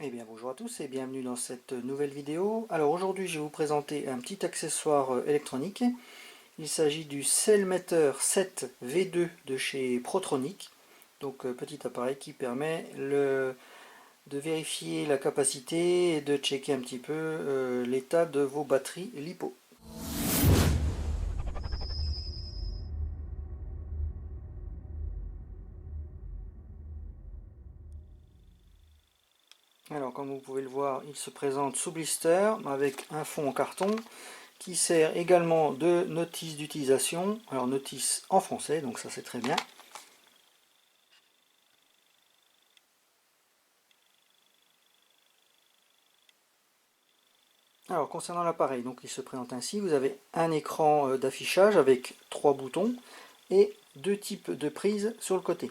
Eh bien bonjour à tous et bienvenue dans cette nouvelle vidéo. Alors aujourd'hui je vais vous présenter un petit accessoire électronique. Il s'agit du Cellmeter 7 V2 de chez Protronic. Donc petit appareil qui permet de vérifier la capacité et de checker un petit peu l'état de vos batteries LiPo. Alors comme vous pouvez le voir, il se présente sous blister avec un fond en carton qui sert également de notice d'utilisation. Alors notice en français, donc ça c'est très bien. Alors concernant l'appareil, donc il se présente ainsi, vous avez un écran d'affichage avec 3 boutons et 2 types de prises sur le côté.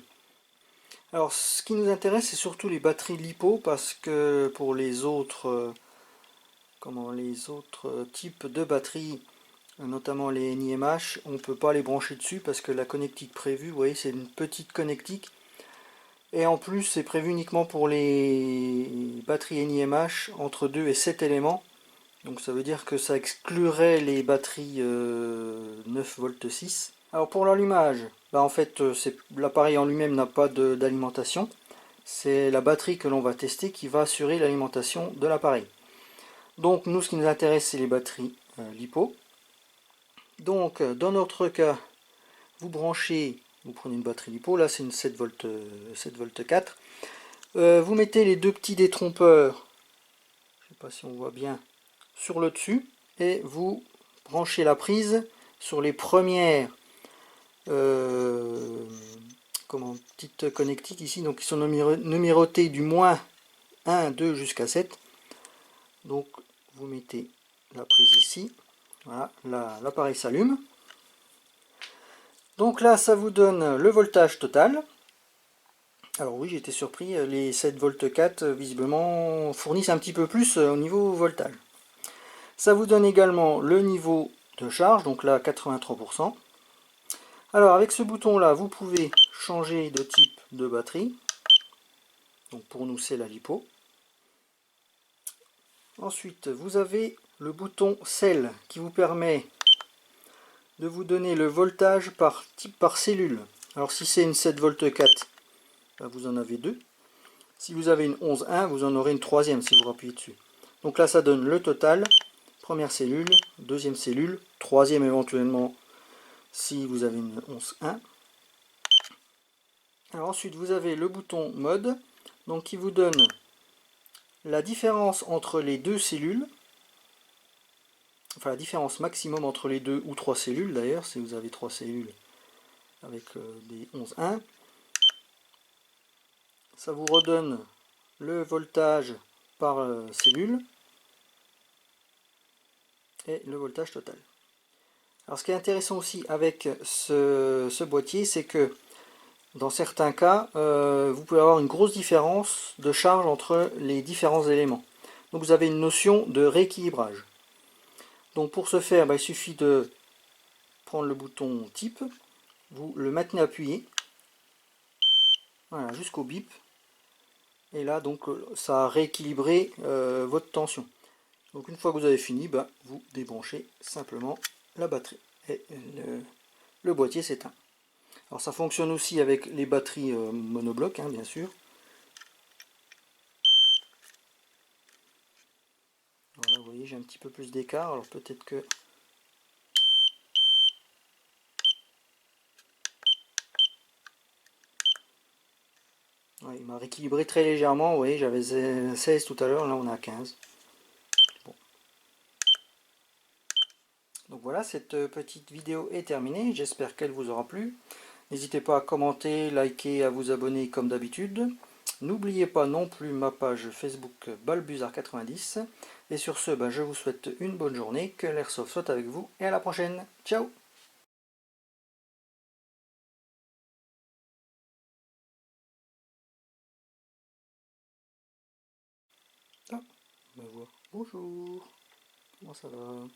Alors ce qui nous intéresse c'est surtout les batteries LiPo parce que pour les autres types de batteries, notamment les NiMH, on ne peut pas les brancher dessus parce que la connectique prévue, vous voyez, c'est une petite connectique. Et en plus c'est prévu uniquement pour les batteries NiMH entre 2 et 7 éléments. Donc ça veut dire que ça exclurait les batteries 9 V 6. Alors pour l'allumage, en fait l'appareil en lui-même n'a pas d'alimentation. C'est la batterie que l'on va tester qui va assurer l'alimentation de l'appareil. Donc nous ce qui nous intéresse c'est les batteries LiPo. Donc dans notre cas, vous prenez une batterie LiPo, là c'est une 7 V 4. Vous mettez les deux petits détrompeurs, je ne sais pas si on voit bien, sur le dessus et vous branchez la prise sur les premières petites connectiques ici, donc qui sont numérotées du moins 1, 2 jusqu'à 7. Donc vous mettez la prise ici, voilà, l'appareil s'allume. Donc là ça vous donne le voltage total. Alors oui, j'ai été surpris, les 7 V 4 visiblement fournissent un petit peu plus au niveau voltage. Ça vous donne également le niveau de charge, donc là 83%. Alors avec ce bouton là, vous pouvez changer de type de batterie. Donc pour nous c'est la LiPo. Ensuite vous avez le bouton Cell qui vous permet de vous donner le voltage par type par cellule. Alors si c'est une 7 V 4, vous en avez deux. Si vous avez une 11.1, vous en aurez une troisième si vous appuyez dessus. Donc là ça donne le total. Première cellule, deuxième cellule, troisième éventuellement si vous avez une 11.1. Alors ensuite vous avez le bouton mode, donc qui vous donne la différence entre les deux cellules, enfin la différence maximum entre les deux ou trois cellules d'ailleurs, si vous avez trois cellules avec des 11.1. Ça vous redonne le voltage par cellule et le voltage total. Alors ce qui est intéressant aussi avec ce boîtier, c'est que dans certains cas, vous pouvez avoir une grosse différence de charge entre les différents éléments. Donc vous avez une notion de rééquilibrage. Donc pour ce faire, il suffit de prendre le bouton type, vous le maintenez appuyé, voilà, jusqu'au bip, et là donc ça a rééquilibré votre tension. Donc une fois que vous avez fini, vous débranchez simplement la batterie et le boîtier s'éteint. Alors ça fonctionne aussi avec les batteries monobloc, bien sûr. Voilà, vous voyez, j'ai un petit peu plus d'écart, alors peut-être que... Ouais, il m'a rééquilibré très légèrement, vous voyez, j'avais 16 tout à l'heure, là on est à 15. Bon. Donc voilà, cette petite vidéo est terminée, j'espère qu'elle vous aura plu. N'hésitez pas à commenter, liker, à vous abonner comme d'habitude. N'oubliez pas non plus ma page Facebook Balbuzard90. Et sur ce, je vous souhaite une bonne journée, que l'airsoft soit avec vous, et à la prochaine. Ciao! Ah, me voit. Bonjour, comment ça va?